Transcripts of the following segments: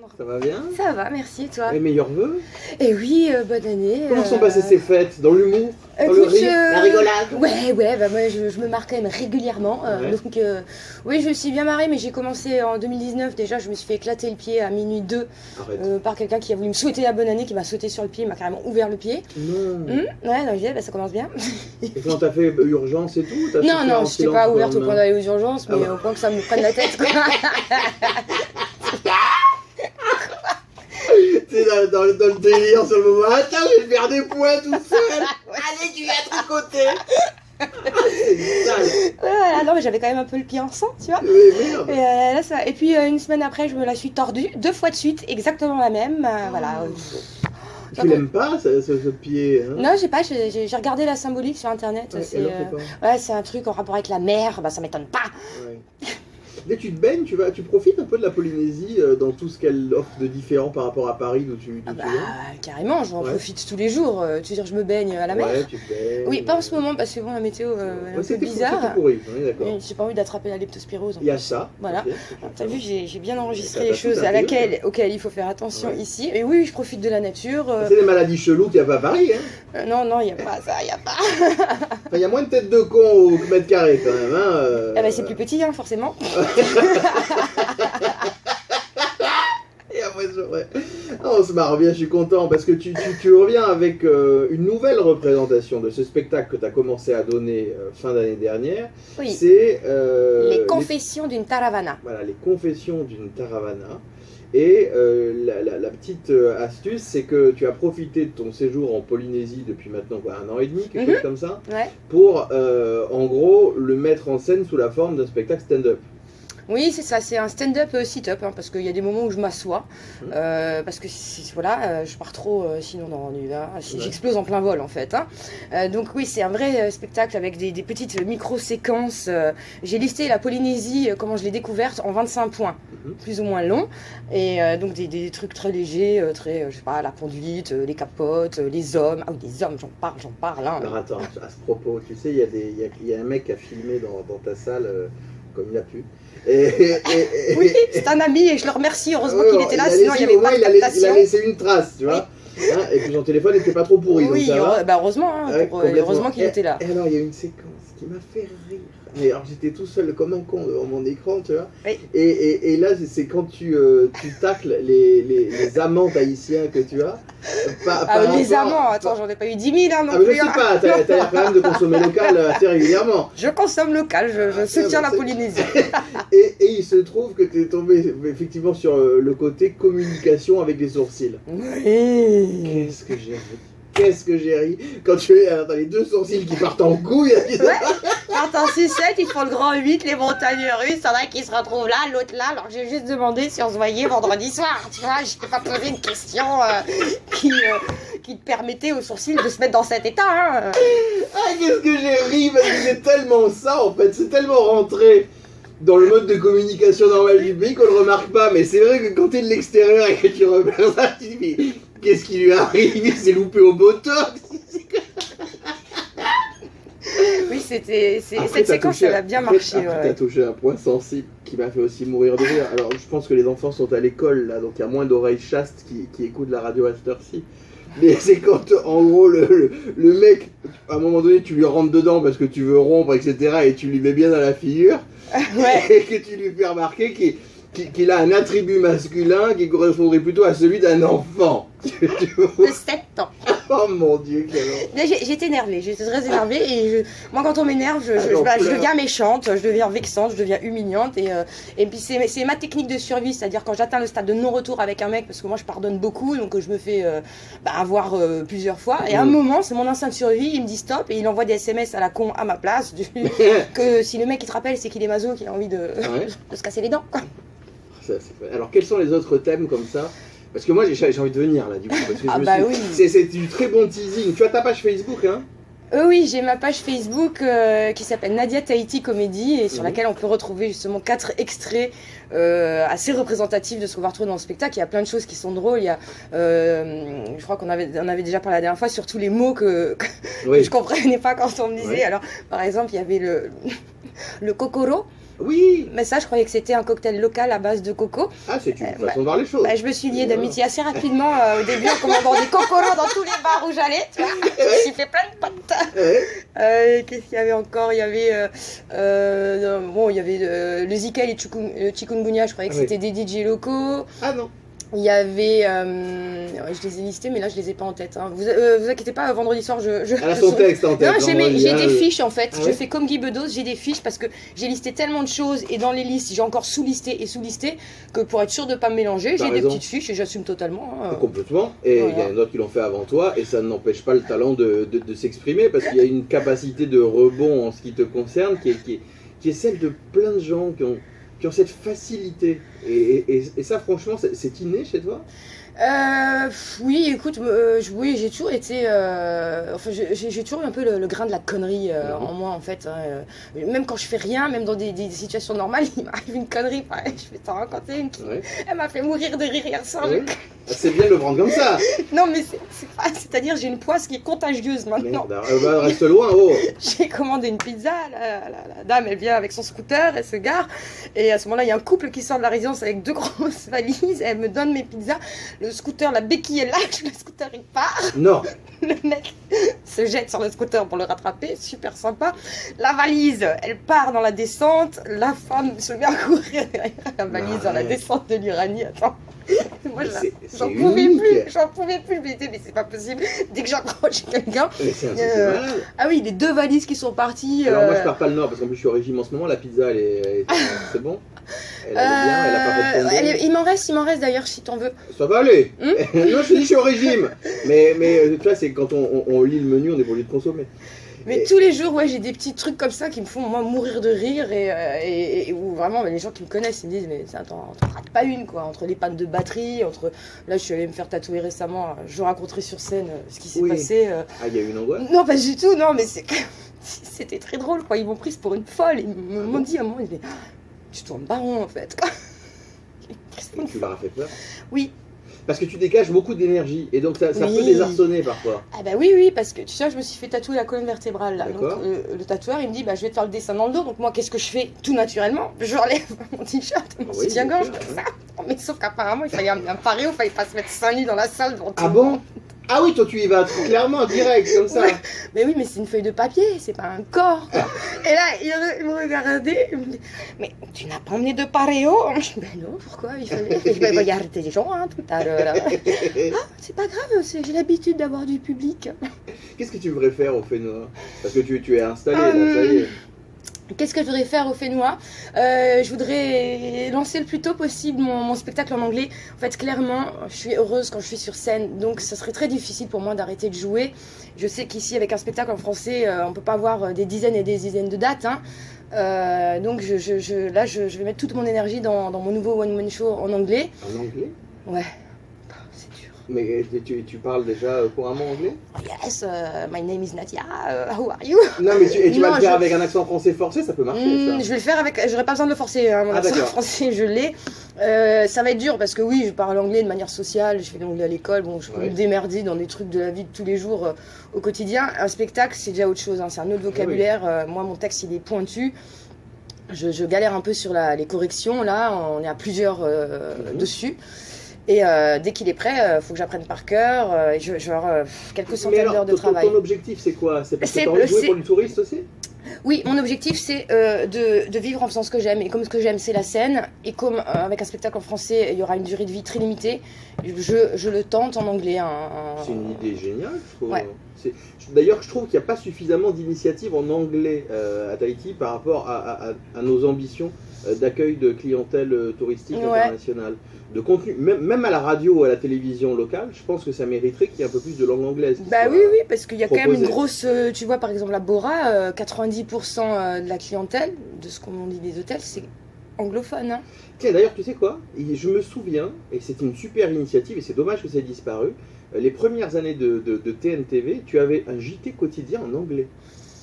Alexandre. Ça va bien? Ça va, merci, et toi? Les meilleurs vœux? Et oui, bonne année. Comment sont passées ces fêtes? Dans l'humour? Dans le Écoute, rire? La rigolade? Ouais, bah moi je me marre quand même régulièrement. Ouais. Donc, oui, je me suis bien marrée, mais j'ai commencé en 2019 déjà. Je me suis fait éclater le pied à minuit 2 Arrête. par quelqu'un qui a voulu me souhaiter la bonne année, qui m'a sauté sur le pied, il m'a carrément ouvert le pied. Non. Ouais, donc je disais, bah, ça commence bien. Et quand t'as fait urgence et tout? T'as Non, souffert en je n'étais silence pas le ouverte au point lendemain? d'aller aux urgences, mais bah. au point que ça me prenne la tête. T'es dans le délire sur le moment. Attends, je vais faire des points tout seul. Allez, tu viens tricoter. C'est sale. Voilà, non, mais j'avais quand même un peu le pied en sang, tu vois. Mais merde. Et, là, ça... Et puis une semaine après, je me la suis tordue 2 fois de suite, exactement la même. Voilà. Tu l'aimes pas, ce pied, hein? Non, j'ai regardé la symbolique sur internet. Ouais, C'est alors, c'est quoi? ouais, c'est un truc en rapport avec la mer, bah ça m'étonne pas. Ouais. Dès que tu te baignes, tu profites un peu de la Polynésie dans tout ce qu'elle offre de différent par rapport à Paris d'où tu viens? Carrément, j'en profite tous les jours. Tu veux dire, je me baigne à la mer? Ouais, tu te baignes. Oui, pas en ce moment parce que bon, la météo elle est un peu bizarre. C'était pourri, on est d'accord. J'ai pas envie d'attraper la leptospirose. Il y a ça. Voilà. Okay, T'as vu, j'ai bien enregistré t'as les tout choses appris, auxquelles il faut faire attention ici. Et oui, je profite de la nature. C'est des maladies cheloues qu'il n'y a pas à Paris, hein? Non, il n'y a pas ça, il n'y a pas. Enfin, il y a moins de têtes de con au mètre carré quand même, hein? Ah bah, c'est plus petit, hein, forcément. Et après, ouais. Ah, on se marre bien, je suis content parce que tu reviens avec une nouvelle représentation de ce spectacle que tu as commencé à donner fin d'année dernière. Oui. C'est les confessions d'une Taravana. Voilà, les confessions d'une Taravana. Et la petite astuce, c'est que tu as profité de ton séjour en Polynésie depuis maintenant 1 an et demi, quelque chose comme ça, pour en gros le mettre en scène sous la forme d'un spectacle stand-up. Oui, c'est ça, c'est un stand-up sit-up, hein, parce qu'il y a des moments où je m'assois, parce que voilà, je pars trop sinon dans l'ennui, hein, j'explose en plein vol en fait. Hein. Donc oui, c'est un vrai spectacle avec des petites micro-séquences. J'ai listé la Polynésie, comment je l'ai découverte, en 25 points, plus ou moins longs, et donc des trucs très légers, très, je sais pas, la conduite, les capotes, les hommes. Ah oui, les hommes, j'en parle. Hein. Alors attends, à ce propos, tu sais, il y a un mec qui a filmé dans ta salle, comme il a pu. Oui, c'est un ami et je le remercie, heureusement qu'il était là, sinon il n'y avait pas de captation. Il a laissé une trace, tu vois. Hein, et puis son téléphone n'était pas trop pourri. Oui, donc ça va. Bah heureusement, hein, heureusement qu'il était là. Et alors il y a une séquence qui m'a fait rire. Mais alors j'étais tout seul comme un con devant mon écran, tu vois. Oui. Et là c'est quand tu tacles les amants haïtiens que tu as. Les amants, attends, j'en ai pas eu 10 000 hein, non plus. Mais je sais pas, t'as l'air quand même de consommer local assez régulièrement. Je consomme local, je soutiens la Polynésie. Et il se trouve que tu es tombé effectivement sur le côté communication avec les sourcils. Oui. Qu'est-ce que j'ai ri quand tu as les 2 sourcils qui partent en couille. Partent en sucette, ils font le grand 8, les montagnes russes, il y en a qui se retrouvent là, l'autre là. Alors j'ai juste demandé si on se voyait vendredi soir, tu vois, je t'ai pas posé une question qui te permettait aux sourcils de se mettre dans cet état. Hein. Ah, qu'est-ce que j'ai ri, parce que c'est tellement ça en fait, c'est tellement rentré dans le mode de communication normal du pays qu'on le remarque pas, mais c'est vrai que quand t'es de l'extérieur et que tu repères ça, tu te dis mais qu'est-ce qui lui arrive? Il s'est loupé au botox. Oui, cette séquence, elle a bien marché. Après, t'as touché un point sensible qui m'a fait aussi mourir de rire. Alors, je pense que les enfants sont à l'école, là, donc il y a moins d'oreilles chastes qui écoutent la radio à cette heure-ci. Mais c'est quand, en gros, le mec, à un moment donné, tu lui rentres dedans parce que tu veux rompre, etc., et tu lui mets bien dans la figure, et que tu lui fais remarquer qu'il a un attribut masculin qui correspondrait plutôt à celui d'un enfant. De 7 ans. Oh mon Dieu, quel horreur. J'étais énervée, j'étais très énervée et moi quand on m'énerve, je deviens méchante, je deviens vexante, je deviens humiliante et puis c'est ma technique de survie, c'est-à-dire quand j'atteins le stade de non-retour avec un mec, parce que moi je pardonne beaucoup, donc je me fais avoir plusieurs fois, et à un moment c'est mon instinct de survie, il me dit stop et il envoie des SMS à la con à ma place, que si le mec il te rappelle c'est qu'il est maso, qu'il a envie de se casser les dents. Alors quels sont les autres thèmes comme ça? Parce que moi j'ai envie de venir là du coup. Parce que oui. C'est du très bon teasing. Tu as ta page Facebook, hein? Oui, j'ai ma page Facebook qui s'appelle Nadia Tahiti Comedy et sur laquelle on peut retrouver justement 4 extraits assez représentatifs de ce qu'on va retrouver dans le spectacle. Il y a plein de choses qui sont drôles. Il y a, je crois qu'on avait déjà parlé la dernière fois sur tous les mots que je comprenais pas quand on me disait. Alors, par exemple, il y avait le kokoro. Oui. Mais ça, je croyais que c'était un cocktail local à base de coco. Ah, c'est une façon de voir les choses. Je me suis liée d'amitié assez rapidement au début en commandant des cocolos dans tous les bars où j'allais, tu vois. Je me suis fait plein de potes. Qu'est-ce qu'il y avait encore? Il y avait, il y avait le Zika et le chikungunya, je croyais que c'était des DJ locaux. Ah non. Il y avait, je les ai listés, mais là je les ai pas en tête. Hein. Vous inquiétez pas, vendredi soir Elle a son texte en tête. Non, j'ai des fiches en fait. Ah je fais comme Guy Bedos, j'ai des fiches parce que j'ai listé tellement de choses et dans les listes j'ai encore sous-listé que pour être sûr de pas me mélanger, j'ai des petites fiches et j'assume totalement. Hein. Complètement. Et il y a d'autres qui l'ont fait avant toi et ça n'empêche pas le talent de s'exprimer parce qu'il y a une capacité de rebond en ce qui te concerne qui est celle de plein de gens qui ont cette facilité. Et ça, franchement, c'est inné chez toi? Oui, écoute, oui, j'ai toujours été. J'ai toujours eu un peu le grain de la connerie en moi, en fait. Hein. Même quand je fais rien, même dans des situations normales, il m'arrive une connerie. Pareil, je vais t'en raconter une qui. Elle m'a fait mourir de rire hier soir. C'est bien de le prendre comme ça. Non, mais c'est-à-dire, j'ai une poisse qui est contagieuse maintenant. Merde, reste loin, oh. J'ai commandé une pizza. La dame, elle vient avec son scooter, elle se gare. Et à ce moment-là, il y a un couple qui sort de la résidence avec 2 grosses valises. Elle me donne mes pizzas. Le scooter, la béquille est lâche, le scooter il part. Non. Le mec se jette sur le scooter pour le rattraper, super sympa. La valise, elle part dans la descente. La femme se met à courir derrière la valise dans la descente de l'Uranie. Attends. Moi, j'en pouvais plus. Je me disais, mais c'est pas possible. Dès que j'approche quelqu'un. Ah oui, les 2 valises qui sont parties. Alors, moi, je perds pas le nord parce qu'en plus, je suis au régime en ce moment. La pizza, c'est bon. Elle est bien, elle a pas fait de il m'en reste d'ailleurs si t'en veux. Ça va aller. Non, je te dis, je suis au régime. Mais tu vois, c'est quand on lit le menu, on est obligé de consommer. Mais tous les jours, j'ai des petits trucs comme ça qui me font moi mourir de rire et où vraiment les gens qui me connaissent ils me disent mais attends, t'en rates pas une quoi, entre les pannes de batterie, là je suis allée me faire tatouer récemment, je raconterai sur scène ce qui s'est passé. Ah, il y a eu une angoisse? Non, pas du tout, non, mais c'était très drôle quoi, ils m'ont prise pour une folle, ils m'ont dit à un moment, ils m'ont dit tu tournes pas rond en fait quoi. Et tu leur as fait peur? Oui. Parce que tu dégages beaucoup d'énergie et donc ça peut désarçonner parfois. Ah bah oui, parce que tu sais, je me suis fait tatouer la colonne vertébrale là. Donc le tatoueur il me dit je vais te faire le dessin dans le dos. Donc moi qu'est-ce que je fais tout naturellement? Je relève mon t-shirt, mon soutien-gorge, tout ça. Mais sauf qu'apparemment il fallait un paréo, il fallait pas se mettre seins nus dans la salle. Ah bon? Ah oui, toi tu y vas clairement direct comme ça. Ouais. Mais oui, mais c'est une feuille de papier, c'est pas un corps. Quoi. Et là, il me regardait, il me dit mais tu n'as pas emmené de paréo? Je dis ben non, pourquoi? Il fallait. Je vais regarder les gens tout à l'heure. Ah, c'est pas grave, j'ai l'habitude d'avoir du public. Qu'est-ce que tu voudrais faire au Fénois? Parce que tu es installé, donc ça y est. Qu'est-ce que je voudrais faire au Fénois? Je voudrais lancer le plus tôt possible mon spectacle en anglais. En fait, clairement, je suis heureuse quand je suis sur scène, donc ça serait très difficile pour moi d'arrêter de jouer. Je sais qu'ici, avec un spectacle en français, on peut pas avoir des dizaines et des dizaines de dates. Hein. Donc là, je vais mettre toute mon énergie dans mon nouveau one-man show en anglais. En anglais? Ouais. Mais tu parles déjà couramment anglais? Yes, my name is Nadia, how are you? Non, mais tu vas le faire avec un accent français forcé, ça peut marcher ça. Je vais le faire avec, j'aurais pas besoin de le forcer, hein, mon accent français je l'ai. Ça va être dur parce que oui, je parle anglais de manière sociale, je fais de l'anglais à l'école, bon, je peux me démerder dans des trucs de la vie de tous les jours au quotidien. Un spectacle, c'est déjà autre chose, hein, c'est un autre vocabulaire. Moi, mon texte, il est pointu. Je galère un peu sur les corrections, là, on est à plusieurs dessus. Et dès qu'il est prêt, il faut que j'apprenne par cœur. Je vais avoir quelques centaines d'heures de travail. Ton objectif, c'est quoi? C'est parce que tu as envie de jouer pour les touristes aussi? Oui, mon objectif, c'est de vivre en faisant ce que j'aime. Et comme ce que j'aime, c'est la scène. Et comme avec un spectacle en français, il y aura une durée de vie très limitée, je le tente en anglais. C'est une idée géniale, je trouve. Ouais. D'ailleurs, je trouve qu'il n'y a pas suffisamment d'initiatives en anglais à Tahiti par rapport à nos ambitions d'accueil de clientèle touristique internationale. De contenu, même à la radio ou à la télévision locale, je pense que ça mériterait qu'il y ait un peu plus de langue anglaise. Bah oui, parce qu'il y a quand même une grosse... tu vois, par exemple, à Bora, 90% de la clientèle, de ce qu'on dit des hôtels, c'est anglophone. Hein. Tiens, d'ailleurs, tu sais quoi? Je me souviens, et c'est une super initiative, et c'est dommage que ça ait disparu, les premières années de TNTV, tu avais un JT quotidien en anglais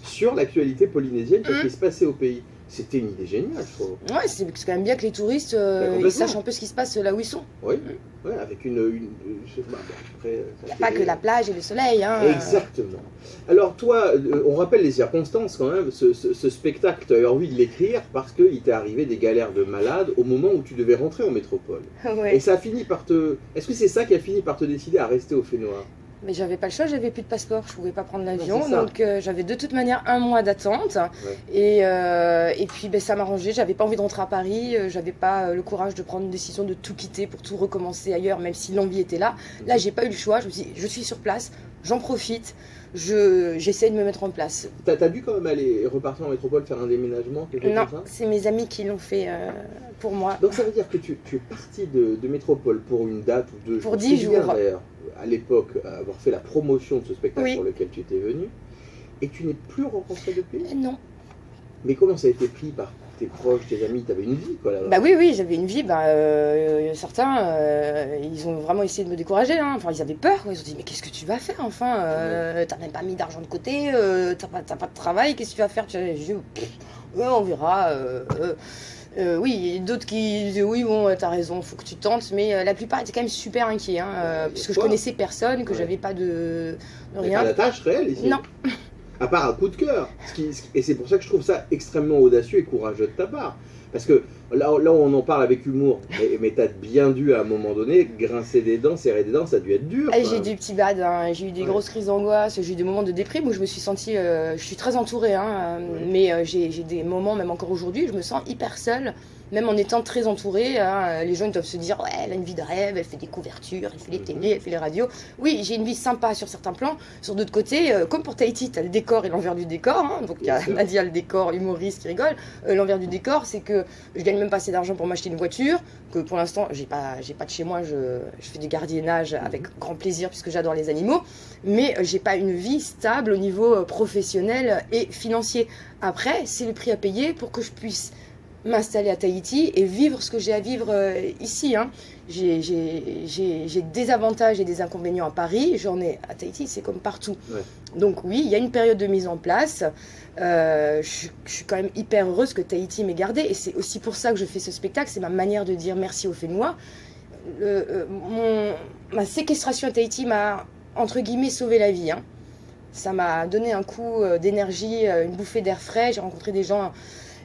sur l'actualité polynésienne, ce qui se passait au pays. C'était une idée géniale, je trouve. Ouais, c'est quand même bien que les touristes complètement. ils sachent un peu ce qui se passe là où ils sont. Oui, ouais, avec une je sais pas, bon, après, Il n'y a pas que la plage et le soleil. Hein. Exactement. Alors toi, on rappelle les circonstances quand même, ce spectacle, tu as eu envie de l'écrire parce qu'il t'est arrivé des galères de malade au moment où tu devais rentrer en métropole. Ouais. Et ça a fini par te... Est-ce que c'est ça qui a fini par te décider à rester au Fénois? Mais j'avais pas le choix, j'avais plus de passeport, je pouvais pas prendre l'avion, c'est ça. donc j'avais de toute manière un mois d'attente. Ouais. Et puis ben, ça m'arrangeait, j'avais pas envie de rentrer à Paris, j'avais pas le courage de prendre une décision de tout quitter pour tout recommencer ailleurs, même si l'envie était là. Là, j'ai pas eu le choix, je me suis dit, je suis sur place, j'en profite, j'essaie de me mettre en place. T'as dû quand même aller repartir en métropole faire un déménagement, quelque chose Non, comme ça? c'est mes amis qui l'ont fait pour moi. Donc ça veut dire que tu es parti de métropole pour une date ou deux. Pour Je 10 me souviens, jours. d'ailleurs, à l'époque, avoir fait la promotion de ce spectacle Oui. pour lequel tu étais venu, et tu n'es plus rencontré depuis? Non. Mais comment ça a été pris par tes proches, tes amis? T'avais une vie, quoi, là-bas. Bah oui, j'avais une vie. Certains, ils ont vraiment essayé de me décourager. Hein. Enfin, ils avaient peur. Quoi. Ils ont dit, mais qu'est-ce que tu vas faire enfin t'as même pas mis d'argent de côté, t'as pas de travail, qu'est-ce que tu vas faire? J'ai dit, ouais, on verra. Oui, d'autres qui disaient, oui, bon, t'as raison, faut que tu tentes. Mais la plupart étaient quand même super inquiets. Hein, puisque je connaissais personne, que j'avais pas de rien. Pas d'attache réelle ici? Non. À part un coup de cœur. Et c'est pour ça que je trouve ça extrêmement audacieux et courageux de ta part. Parce que là on en parle avec humour, mais t'as bien dû à un moment donné grincer des dents, serrer des dents, ça a dû être dur. J'ai eu des petits bads, hein. J'ai eu des grosses crises d'angoisse, j'ai eu des moments de déprime où je me suis sentie, je suis très entourée, hein, mais j'ai des moments, même encore aujourd'hui, où je me sens hyper seule, même en étant très entourée. Hein. Les gens ils doivent se dire, ouais, elle a une vie de rêve, elle fait des couvertures, elle fait les télés, elle fait les radios. Oui, j'ai une vie sympa sur certains plans. Sur d'autres côtés, comme pour Tahiti, t'as le décor et l'envers du décor. Hein. Donc il y a Nadia, le décor, humoriste qui rigole. L'envers du décor, c'est que je gagne même pas assez d'argent pour m'acheter une voiture, que pour l'instant, j'ai pas de chez moi, je fais du gardiennage avec grand plaisir puisque j'adore les animaux, mais j'ai pas une vie stable au niveau professionnel et financier. Après, c'est le prix à payer pour que je puisse m'installer à Tahiti et vivre ce que j'ai à vivre ici. Hein. J'ai des avantages et des inconvénients à Paris, j'en ai à Tahiti, c'est comme partout. Ouais. Donc oui, il y a une période de mise en place. Je suis quand même hyper heureuse que Tahiti m'ait gardée et c'est aussi pour ça que je fais ce spectacle, c'est ma manière de dire merci aux Fénois. Ma séquestration à Tahiti m'a, entre guillemets, sauvé la vie. Hein. Ça m'a donné un coup d'énergie, une bouffée d'air frais, j'ai rencontré des gens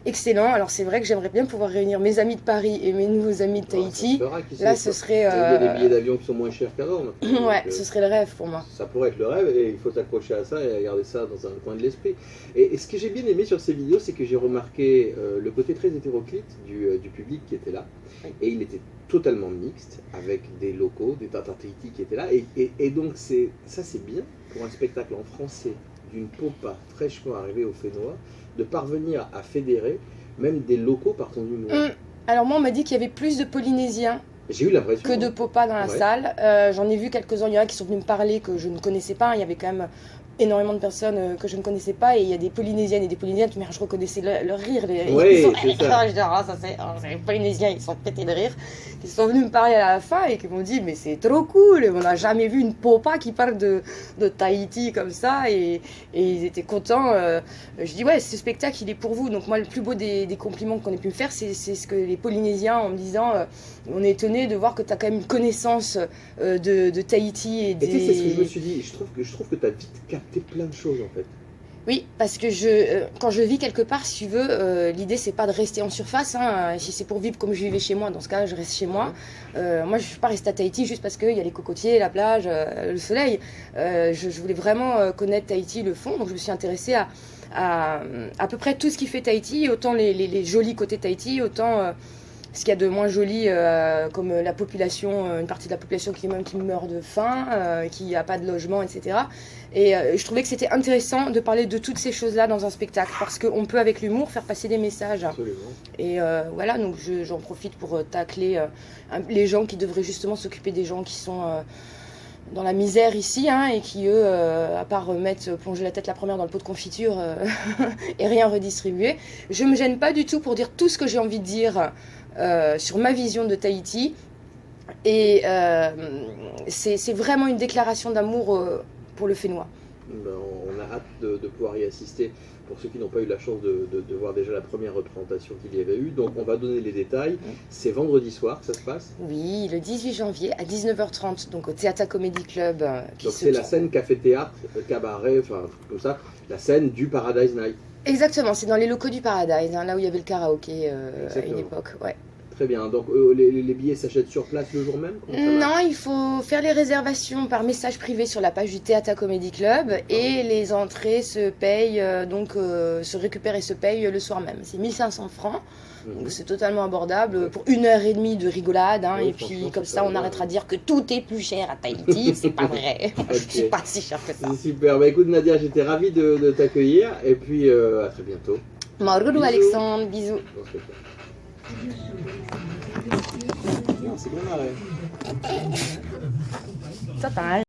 excellent. Alors c'est vrai que j'aimerais bien pouvoir réunir mes amis de Paris et mes nouveaux amis de Tahiti. Là, ce serait... Il y a des billets d'avion qui sont moins chers qu'avant. Ouais, ce serait le rêve pour moi. Ça pourrait être le rêve et il faut s'accrocher à ça et garder ça dans un coin de l'esprit. Et ce que j'ai bien aimé sur ces vidéos, c'est que j'ai remarqué le côté très hétéroclite du public qui était là. Et il était totalement mixte avec des locaux, des Tatars Tahiti qui étaient là. Et donc ça c'est bien pour un spectacle en français d'une popa fraîchement arrivée au Fénois, de parvenir à fédérer même des locaux par ton humour. Alors moi, on m'a dit qu'il y avait plus de Polynésiens que de Popas dans la salle. J'en ai vu quelques-uns, il y en a qui sont venus me parler que je ne connaissais pas. Il y avait quand même énormément de personnes que je ne connaissais pas et il y a des Polynésiennes et des Polynésiens, mais je reconnaissais leur rire. Oui, c'est ça. Je dis, c'est les Polynésiens, ils sont pétés de rire. Ils sont venus me parler à la fin et qui m'ont dit, mais c'est trop cool, on n'a jamais vu une popa qui parle de Tahiti comme ça et ils étaient contents. Je dis, ouais, ce spectacle, il est pour vous. Donc moi, le plus beau des compliments qu'on ait pu me faire, c'est ce que les Polynésiens, en me disant, on est étonné de voir que tu as quand même une connaissance de Tahiti et des... Et tu sais, c'est ce que je me suis dit, je trouve que tu as vite capté plein de choses en fait. Oui, parce que quand je vis quelque part, si tu veux, l'idée c'est pas de rester en surface. Hein. Si c'est pour vivre comme je vivais chez moi, dans ce cas, je reste chez moi. Moi, je ne suis pas restée à Tahiti juste parce qu'il y a les cocotiers, la plage, le soleil. Je voulais vraiment connaître Tahiti, le fond, donc je me suis intéressée à peu près tout ce qui fait Tahiti, autant les jolis côtés Tahiti, autant ce qu'il y a de moins joli, comme la population, une partie de la population qui meurt de faim, qui n'a pas de logement, etc. Et je trouvais que c'était intéressant de parler de toutes ces choses-là dans un spectacle, parce qu'on peut avec l'humour faire passer des messages. Absolument. Et voilà, donc j'en profite pour tacler les gens qui devraient justement s'occuper des gens qui sont dans la misère ici, hein, et qui eux, à part plonger la tête la première dans le pot de confiture et rien redistribuer, je me gêne pas du tout pour dire tout ce que j'ai envie de dire sur ma vision de Tahiti. Et c'est vraiment une déclaration d'amour pour le Fénois. Ben, on a hâte de pouvoir y assister pour ceux qui n'ont pas eu la chance de voir déjà la première représentation qu'il y avait eu. Donc on va donner les détails. C'est vendredi soir que ça se passe. Oui, le 18 janvier à 19h30, donc au Theater Comedy Club. Donc c'est la scène café-théâtre, cabaret, enfin un truc comme ça, la scène du Paradise Night. Exactement, c'est dans les locaux du Paradise, hein, là où il y avait le karaoké à une époque. Ouais. Très bien, donc les billets s'achètent sur place le jour même? Non, il faut faire les réservations par message privé sur la page du Theater Comedy Club et les entrées se payent, se récupèrent et se payent le soir même. C'est 1500 francs, donc c'est totalement abordable pour 1h30 de rigolade. Hein, Oui, et puis comme ça, on arrêtera de dire que tout est plus cher à Tahiti. C'est pas vrai, c'est pas si cher que ça. Super, bah écoute Nadia, j'étais ravi de t'accueillir et puis à très bientôt. Margoulou Alexandre, bisous. Non, c'est bien marré. Total.